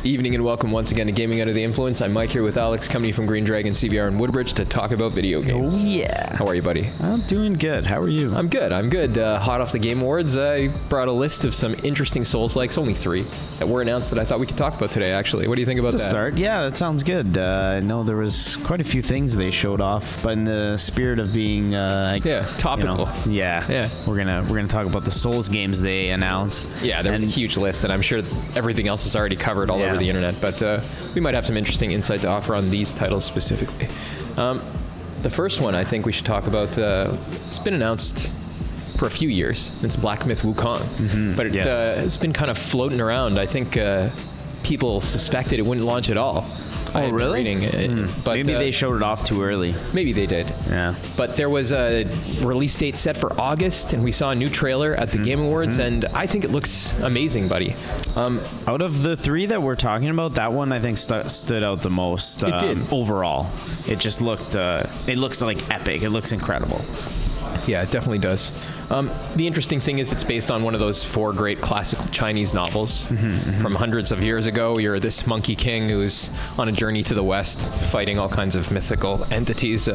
Evening and welcome once again to Gaming Under the Influence. I'm Mike here with Alex, coming from GreenDragonCVR in Woodbridge to talk about video games. Oh yeah. How are you, buddy? I'm doing good. How are you? I'm good. Hot off the Game Awards, I brought a list of some interesting Souls-likes, only 3, that were announced that I thought we could talk about today, actually. What do you think about that? To start, yeah, that sounds good. I know there was quite a few things they showed off, but in the spirit of being topical. We're gonna talk about the Souls games they announced. Yeah, there was a huge list, and I'm sure everything else is already covered all over the internet, but we might have some interesting insight to offer on these titles specifically. The first one I think we should talk about, it's been announced for a few years. It's Black Myth Wukong, but it's been kind of floating around. I think people suspected it wouldn't launch at all. Oh, really? But maybe they showed it off too early. Maybe they did. Yeah. But there was a release date set for August, and we saw a new trailer at the Game Awards, and I think it looks amazing, buddy. Out of the 3 that we're talking about, that one I think stood out the most. It did. Overall. It just looked, it looks like epic. It looks incredible. Yeah, it definitely does. The interesting thing is it's based on one of those 4 great classical Chinese novels from hundreds of years ago. You're this monkey king who's on a journey to the west, fighting all kinds of mythical entities.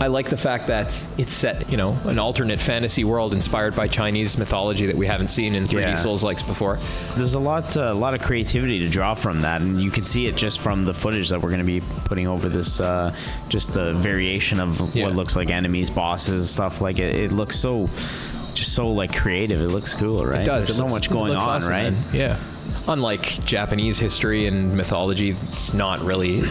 I like the fact that it's set, an alternate fantasy world inspired by Chinese mythology that we haven't seen in 3D Souls-likes before. There's a lot of creativity to draw from that, and you can see it just from the footage that we're going to be putting over this, just the variation of what looks like enemies, bosses, stuff like it. It looks so like creative. It looks cool, right? It does. There's so much going on, awesome, right? Man. Yeah. Unlike Japanese history and mythology, it's not really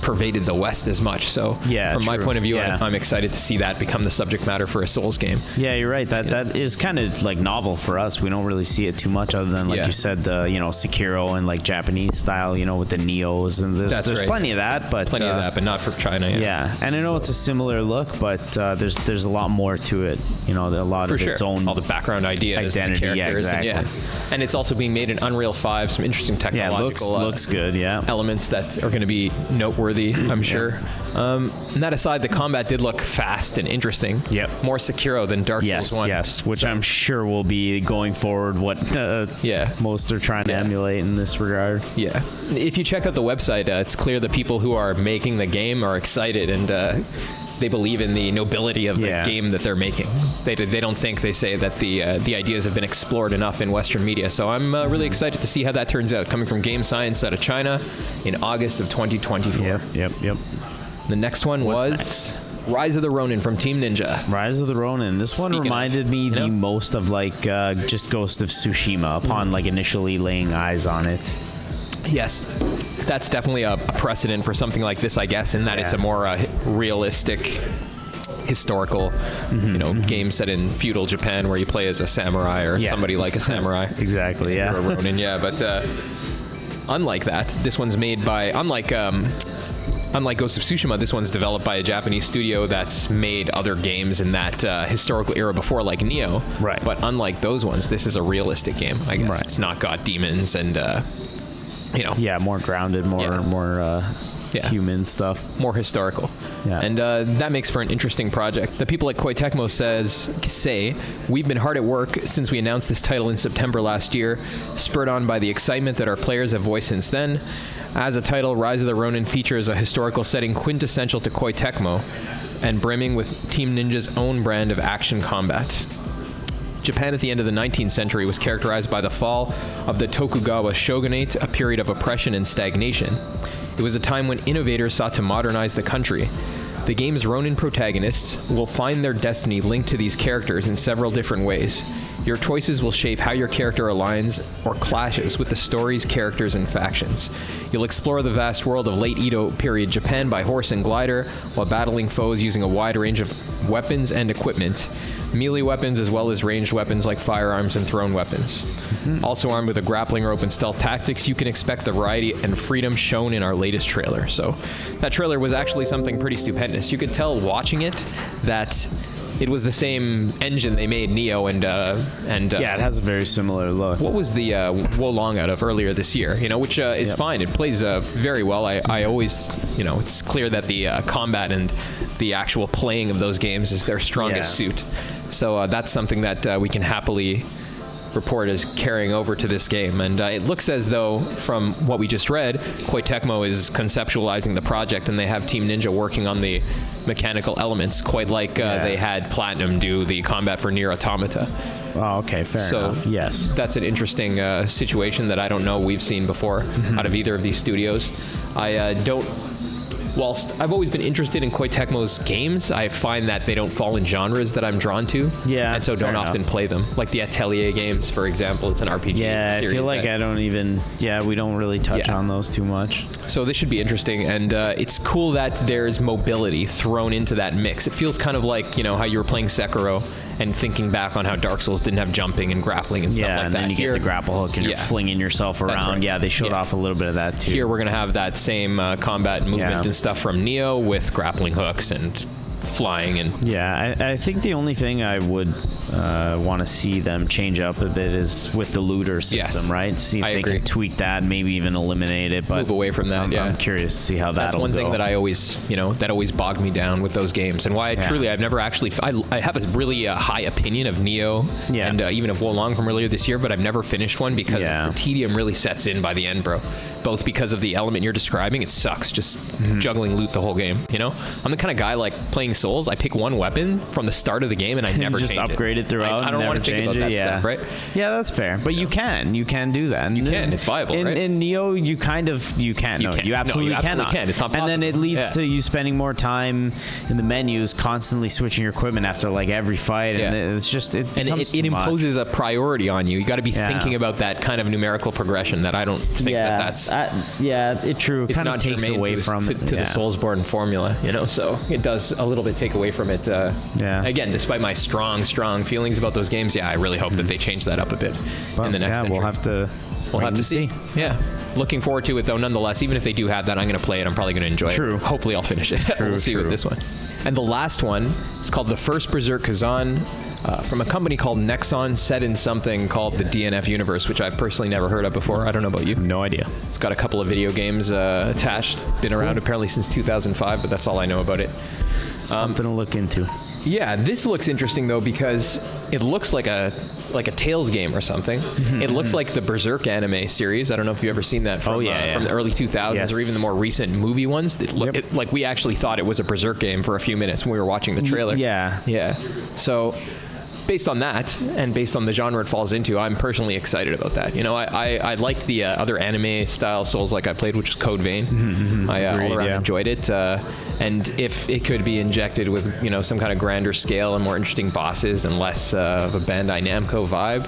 pervaded the West as much. So from my point of view, I'm excited to see that become the subject matter for a Souls game. Yeah, you're right. That is kind of like novel for us. We don't really see it too much other than, like you said, the Sekiro and like Japanese style, with the Neos, and there's plenty of that, but not for China. Yeah, and I know it's a similar look, but there's a lot more to it. A lot for of its own all the background ideas, identity, and the characters, and it's also being made in Unreal 5. Some interesting technological looks good. Elements that are going to be noteworthy. I'm sure. And that aside, the combat did look fast and interesting. Yep. More Sekiro than Dark Souls 1. Yes, which I'm sure will be going forward what most are trying to emulate in this regard. Yeah. If you check out the website, it's clear the people who are making the game are excited and they believe in the nobility of the game that they're making. They don't think, they say, that the ideas have been explored enough in Western media. So I'm really excited to see how that turns out. Coming from Game Science out of China in August of 2024. Yep. The next one was Rise of the Ronin from Team Ninja. Rise of the Ronin. This one reminded me the most of just Ghost of Tsushima upon initially laying eyes on it. Yes, that's definitely a precedent for something like this, I guess, in that it's a more realistic, historical, game set in feudal Japan where you play as a samurai or somebody like a samurai. Exactly, Or a Ronin, but unlike that, this one's made by, unlike Ghost of Tsushima, this one's developed by a Japanese studio that's made other games in that historical era before, like Neo. Right. But unlike those ones, this is a realistic game, I guess. Right. It's not got demons and more grounded, more human stuff, more historical, and that makes for an interesting project. The people at Koei Tecmo say we've been hard at work since we announced this title in September last year, spurred on by the excitement that our players have voiced since then. As a title, Rise of the Ronin features a historical setting quintessential to Koei Tecmo and brimming with Team Ninja's own brand of action combat. Japan at the end of the 19th century was characterized by the fall of the Tokugawa shogunate, a period of oppression and stagnation. It was a time when innovators sought to modernize the country. The game's Ronin protagonists will find their destiny linked to these characters in several different ways. Your choices will shape how your character aligns or clashes with the story's characters and factions. You'll explore the vast world of late Edo period Japan by horse and glider, while battling foes using a wide range of weapons and equipment. Melee weapons as well as ranged weapons like firearms and thrown weapons. Also armed with a grappling rope and stealth tactics, you can expect the variety and freedom shown in our latest trailer. So that trailer was actually something pretty stupendous. You could tell watching it that it was the same engine they made Neo and it has a very similar look. What was the Wolong out of earlier this year? Which is fine. It plays very well. I always, it's clear that the combat and the actual playing of those games is their strongest suit. So that's something that we can happily report is carrying over to this game. And it looks as though, from what we just read, Koei Tecmo is conceptualizing the project, and they have Team Ninja working on the mechanical elements, quite like they had Platinum do the combat for Nier Automata. Oh, okay, fair enough. Yes. That's an interesting situation that I don't know we've seen before out of either of these studios. Whilst I've always been interested in Koei Tecmo's games, I find that they don't fall in genres that I'm drawn to. Yeah. And so don't often play them. Like the Atelier games, for example. It's an RPG series. I feel like we don't really touch on those too much. So this should be interesting. And it's cool that there's mobility thrown into that mix. It feels kind of like, how you were playing Sekiro and thinking back on how Dark Souls didn't have jumping and grappling and stuff like that. And then you get the grapple hook and you're flinging yourself around. Right. Yeah, they showed off a little bit of that too. Here we're going to have that same combat movement and stuff from Neo with grappling hooks and flying. And I think the only thing I would want to see them change up a bit is with the looter system, right? See if they can tweak that, maybe even eliminate it, but move away from that. I'm curious to see how that'll go. That's one thing that I always, that always bogged me down with those games, and why I've never actually. I have a really high opinion of Neo and even of Wolong from earlier this year, but I've never finished one because the tedium really sets in by the end, bro. Both because of the element you're describing, it sucks just juggling loot the whole game. I'm the kind of guy like playing Souls. I pick one weapon from the start of the game and I never just upgrade it throughout. I don't want to think about that stuff, right? Yeah, that's fair. But you can do that. And you can. It's viable, right? In Neo, you absolutely cannot. Can. It's not possible. And then it leads to you spending more time in the menus, constantly switching your equipment after like every fight, and it's just it imposes a priority on you. You got to be thinking about that kind of numerical progression that I don't think that's. True. It's kind not of takes away from the Soulsborne formula, so it does a little bit take away from it. Again, despite my strong feelings about those games, I really hope that they change that up a bit in the next century. We'll have to see. Yeah, looking forward to it though. Nonetheless, even if they do have that, I'm going to play it. I'm probably going to enjoy it. Hopefully, I'll finish it. We'll see with this one. And the last one is called The First Berserk Kazan. From a company called Nexon, set in something called the DNF universe, which I've personally never heard of before. I don't know about you. No idea. It's got a couple of video games attached. Been around apparently since 2005, but that's all I know about it. Something to look into. Yeah, this looks interesting though because it looks like a Tales game or something. It looks like the Berserk anime series. I don't know if you've ever seen that from the early 2000s or even the more recent movie ones. Like we actually thought it was a Berserk game for a few minutes when we were watching the trailer. Yeah. So based on that and based on the genre it falls into, I'm personally excited about that. I liked the other anime style Souls like I played, which was Code Vein. I all around enjoyed it. And if it could be injected with, some kind of grander scale and more interesting bosses and less of a Bandai Namco vibe,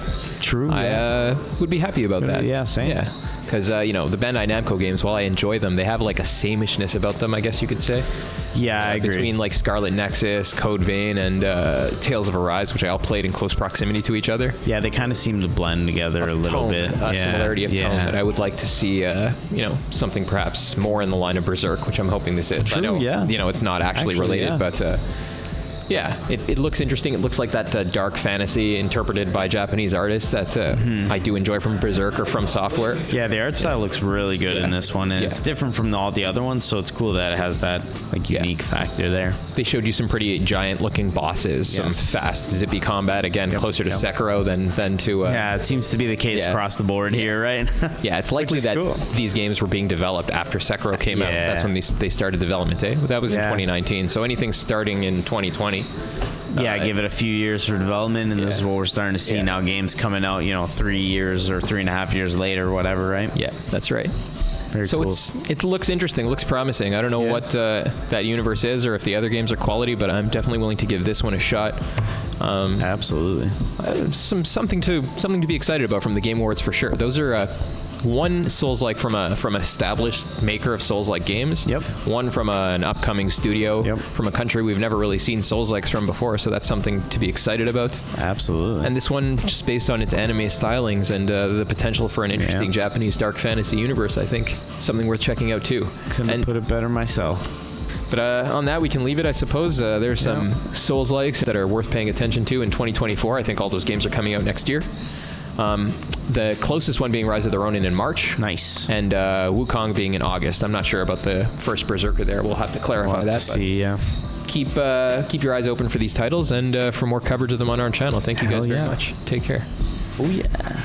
I would be happy about that. Yeah, same. Yeah. Because, the Bandai Namco games, while I enjoy them, they have like a samishness about them, I guess you could say. Yeah, I agree. Between like Scarlet Nexus, Code Vein, and Tales of Arise, which I all played in close proximity to each other. Yeah, they kind of seem to blend together a little bit. Similarity of tone that I would like to see, something perhaps more in the line of Berserk, which I'm hoping this is. I know, it's not actually related, but... it looks interesting. It looks like that dark fantasy interpreted by Japanese artists that I do enjoy from Berserk or From Software. Yeah, the art style looks really good in this one, and it's different from all the other ones, so it's cool that it has that unique factor there. They showed you some pretty giant-looking bosses, some fast, zippy combat, again, closer to Sekiro than to... it seems to be the case across the board here, right? Yeah, it's likely that these games were being developed after Sekiro came out. That's when they started development, That was in 2019, so anything starting in 2020. Give it a few years for development, and this is what we're starting to see now. Games coming out, 3 years or 3.5 years later, whatever, right? Yeah, that's right. Very cool. It looks interesting, looks promising. I don't know what that universe is or if the other games are quality, but I'm definitely willing to give this one a shot. Absolutely. Something to be excited about from the Game Awards for sure. Those are one Souls-like from an established maker of Souls-like games. One from an upcoming studio from a country we've never really seen Souls-likes from before. So that's something to be excited about. Absolutely. And this one, just based on its anime stylings and the potential for an interesting Japanese dark fantasy universe, I think something worth checking out too. Couldn't put it better myself. But on that, we can leave it, I suppose. There's some Souls-likes that are worth paying attention to in 2024. I think all those games are coming out next year. The closest one being Rise of the Ronin in March. Nice. And Wukong being in August. I'm not sure about the first Berserker there. We'll have to clarify that. Keep your eyes open for these titles and for more coverage of them on our channel. Thank you guys very much. Take care. Oh yeah.